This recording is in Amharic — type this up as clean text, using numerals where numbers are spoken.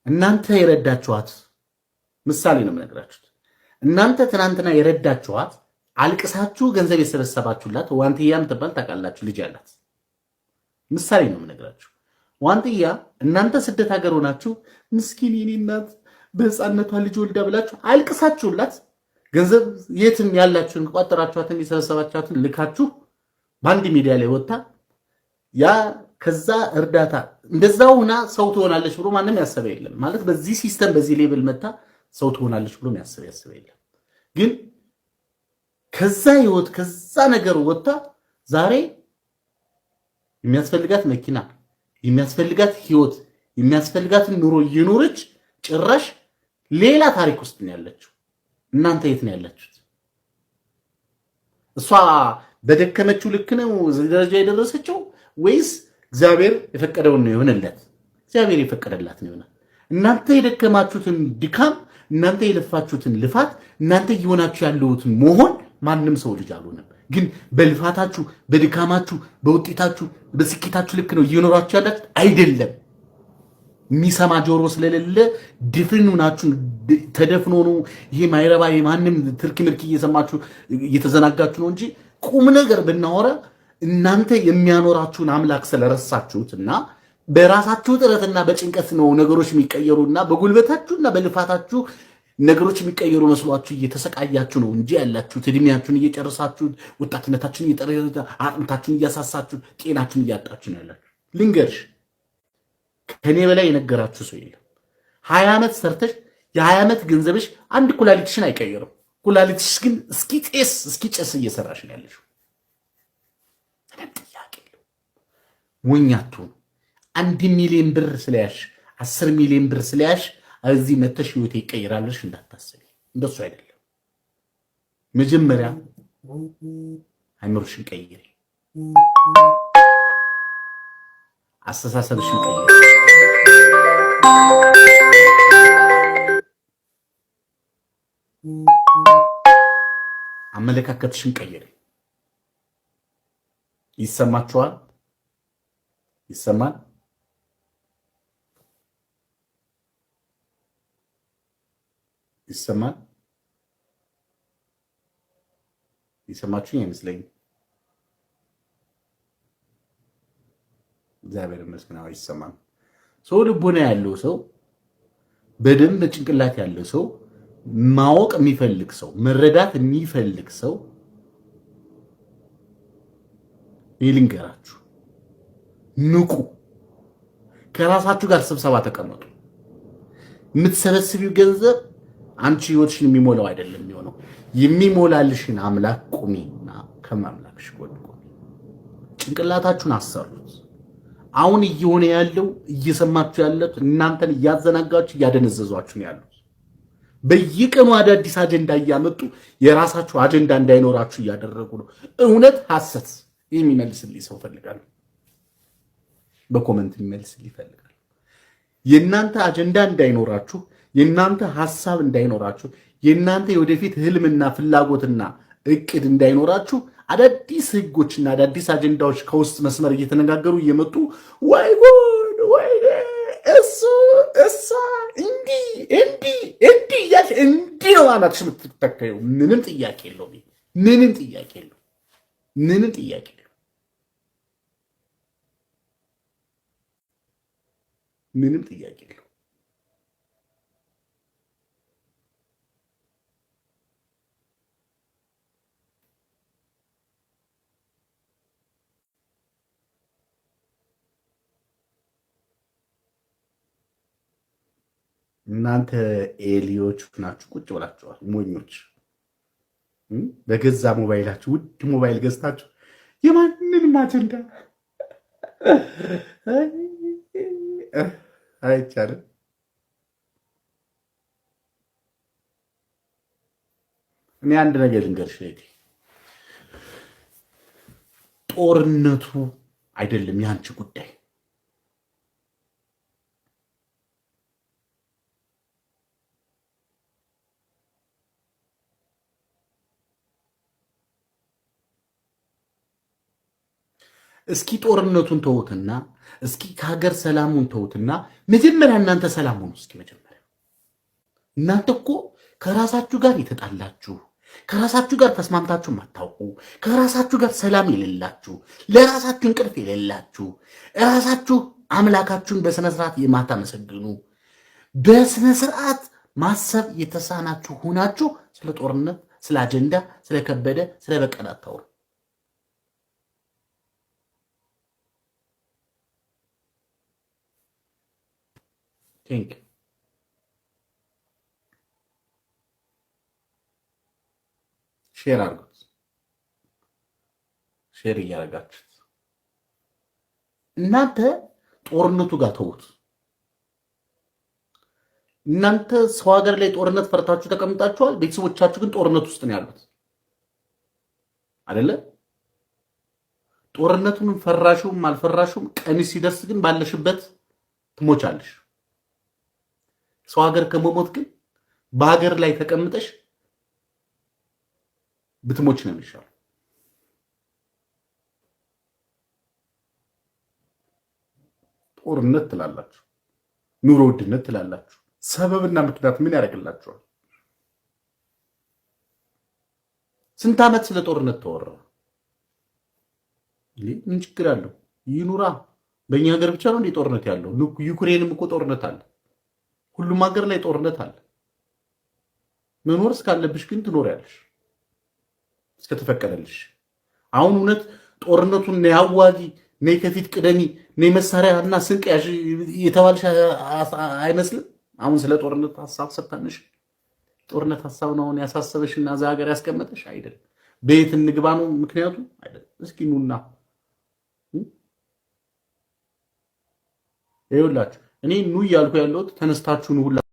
እናንተ የረዳችኋት ምሳሌ ነው የምነግራችሁት። እናንተ ትናንትና የረዳችኋት አልቅሳችሁ ገንዘብ የሰበሰባችሁላት ዋንትያ ምትባል ታውቃላችሁ፣ ልጅ ያላት ምሳሌ ነው የምነግራችሁ። ዋንትያ እናንተ ስደት ሀገር ሆናችሁ ምስኪን የኔ እናት በህፃነቷ ልጅ ወልዳ ብላችሁ አልቅሳችሁላት ገንዘብ የትም ያላችሁን ቋጠራችኋትን የሰበሰባችኋትን ልካችሁ በአንድ ሚዲያ ላይ ወጣ ያ ከዛ እርዳታ እንደዛው ሆና ሰው ትሆናለች ብሎ ማንም ያሰበ የለም። ማለት በዚህ ሲስተም በዚህ ሌብል መታ ሰው ትሆናለች ብሎ ያሰበ የለም። ግን ከዛ ህይወት ከዛ ነገር ወጣ ዛሬ የሚያስፈልጋት መኪና የሚያስፈልጋት ህይወት የሚያስፈልጋትን ኑሮ እየኖረች ጭራሽ ሌላ ታሪክ ውስጥ ነው ያለችው። እናንተ የት ነው ያላችሁት? እሷ በደከመችው ልክ ነው እዚህ ደረጃ የደረሰችው ወይስ እግዚአብሔር የፈቀደውን ነው የሆነለት? እግዚአብሔር የፈቀደላት ነው ይሆናል። እናንተ የደከማችሁትን ድካም፣ እናንተ የለፋችሁትን ልፋት፣ እናንተ እየሆናችሁ ያለሁትን መሆን ማንም ሰው ልጅ አልሆነም። ግን በልፋታችሁ፣ በድካማችሁ፣ በውጤታችሁ፣ በስኬታችሁ ልክ ነው እየኖራችሁ ያላችሁ አይደለም። የሚሰማ ጆሮ ስለሌለ ድፍን ናችሁ፣ ተደፍኖ ነው ይሄ ማይረባ የማንም ትርኪ ምርኪ እየሰማችሁ እየተዘናጋችሁ ነው እንጂ ቁም ነገር ብናወራ እናንተ የሚያኖራችሁን አምላክ ስለረሳችሁትና በራሳችሁ ጥረትና በጭንቀት ነው ነገሮች የሚቀየሩና በጉልበታችሁና በልፋታችሁ ነገሮች የሚቀየሩ መስሏችሁ እየተሰቃያችሁ ነው እንጂ ያላችሁት እድሜያችሁን እየጨረሳችሁ ወጣትነታችሁን እየጠረታ አጥንታችሁን እያሳሳችሁ ጤናችሁን እያጣችሁ ነው ያላችሁ። ልንገርሽ ከኔ በላይ የነገራችሁ ሰው የለም። 20 ዓመት ሰርተሽ የ20 ዓመት ገንዘብሽ አንድ ኩላሊትሽን አይቀየርም። ኩላሊትሽ ግን እስኪጨስ እየሰራሽ ነው ያለሽው። ጥያቄ ሞኛቱ 1 ሚሊዮን ብር ስለያሽ 10 ሚሊዮን ብር ስለያሽ እዚህ መተሽ ህይወት ይቀየራልሽ እንዳታስቢ። እንደሱ አይደለም። መጀመሪያ አይምሮሽን ቀይሪ፣ አስተሳሰብሽን ቀይሪ፣ አመለካከትሽን ቀይሪ። ይሰማችኋል? ይሰማል? ይሰማል? ይሰማችሁኝ አይመስለኝም። እግዚአብሔር ይመስገን ይሰማል። ሰው ልቦና ያለው ሰው በደንብ ጭንቅላት ያለው ሰው ማወቅ የሚፈልግ ሰው መረዳት የሚፈልግ ሰው ይልንገራችሁ፣ ንቁ። ከራሳችሁ ጋር ስብሰባ ተቀመጡ። የምትሰበስቢው ገንዘብ አንቺ ህይወትሽን የሚሞላው አይደለም የሚሆነው። የሚሞላልሽን አምላክ ቁሚና ከማምላክሽ ጎን ቁሚ። ጭንቅላታችሁን አሰሩት። አሁን እየሆነ ያለው እየሰማችሁ ያለት እናንተን እያዘናጋችሁ እያደነዘዟችሁ ነው ያሉት። በየቀኑ አዳዲስ አጀንዳ እያመጡ የራሳችሁ አጀንዳ እንዳይኖራችሁ እያደረጉ ነው። እውነት ሐሰት የሚመልስልኝ ሰው ፈልጋለሁ። በኮመንት የሚመልስልኝ ፈልጋለሁ። የእናንተ አጀንዳ እንዳይኖራችሁ፣ የእናንተ ሐሳብ እንዳይኖራችሁ፣ የእናንተ የወደፊት ህልምና ፍላጎትና እቅድ እንዳይኖራችሁ አዳዲስ ህጎችና አዳዲስ አጀንዳዎች ከውስጥ መስመር እየተነጋገሩ እየመጡ ወይ ጉድ ወይ እሱ እሷ እንዲህ እያልሽ እንዲህ ነው አናትሽ የምትተካየው። ምንም ጥያቄ የለውም። ምንም ጥያቄ የለውም። ምንም ጥያቄ የለውም። ምንም ጥያቄ የለውም። እናንተ ኤሊዮች ናችሁ፣ ቁጭ ብላችኋል። ሞኞች በገዛ ሞባይላችሁ ውድ ሞባይል ገዝታችሁ የማንንም አጀንዳ አይቻልም። እኔ አንድ ነገር ልንገርሽ፣ ጦርነቱ አይደለም ያንቺ ጉዳይ። እስኪ ጦርነቱን ተውትና እስኪ ከሀገር ሰላሙን ተውትና መጀመሪያ እናንተ ሰላም ሆኑ። እስኪ መጀመሪያ እናንተ እኮ ከራሳችሁ ጋር የተጣላችሁ፣ ከራሳችሁ ጋር ተስማምታችሁ ማታውቁ፣ ከራሳችሁ ጋር ሰላም የሌላችሁ፣ ለራሳችሁ እንቅልፍ የሌላችሁ፣ ራሳችሁ አምላካችሁን በስነ ስርዓት የማታመሰግኑ፣ በስነ ስርዓት ማሰብ የተሳናችሁ ሆናችሁ ስለ ጦርነት፣ ስለ አጀንዳ፣ ስለ ከበደ፣ ስለ በቀል አታውሩ። ሼር አድርጉት። ሼር እያደረጋችሁት እናንተ ጦርነቱ ጋር ተውት። እናንተ ሰው ሀገር ላይ ጦርነት ፈርታችሁ ተቀምጣችኋል። ቤተሰቦቻችሁ ግን ጦርነት ውስጥ ነው ያሉት አይደለ? ጦርነቱን ፈራሹም አልፈራሹም ቀን ሲደርስ ግን ባለሽበት ትሞቻለሽ። ሰው ሀገር ከመሞት ግን በሀገር ላይ ተቀምጠሽ ብትሞች ነው የሚሻለው። ጦርነት ትላላችሁ፣ ኑሮ ውድነት ትላላችሁ። ሰበብና ምክንያት ምን ያደርግላችኋል? ስንት ዓመት ስለ ጦርነት ተወራ? ምን ችግር አለው? ይኑራ። በእኛ ሀገር ብቻ ነው እንዴ ጦርነት ያለው? ዩክሬንም እኮ ጦርነት አለ። ሁሉም ሀገር ላይ ጦርነት አለ። መኖር እስካለብሽ ግን ትኖሪያለሽ እስከተፈቀደልሽ። አሁን እውነት ጦርነቱን ነይ አዋጊ፣ ነይ ከፊት ቅደሚ፣ ነይ መሳሪያና ስንቅ ያዥ የተባልሽ አይመስልም? አሁን ስለ ጦርነት ሀሳብ ሰጥታንሽ ጦርነት ሀሳብ ነው አሁን ያሳሰበሽና እዛ ሀገር ያስቀመጠሽ አይደለም። በየት እንግባ ነው ምክንያቱ አይደለም። እስኪ ኑና ይኸውላችሁ፣ እኔ ኑ እያልኩ ያለሁት ተነስታችሁ ኑ ሁላ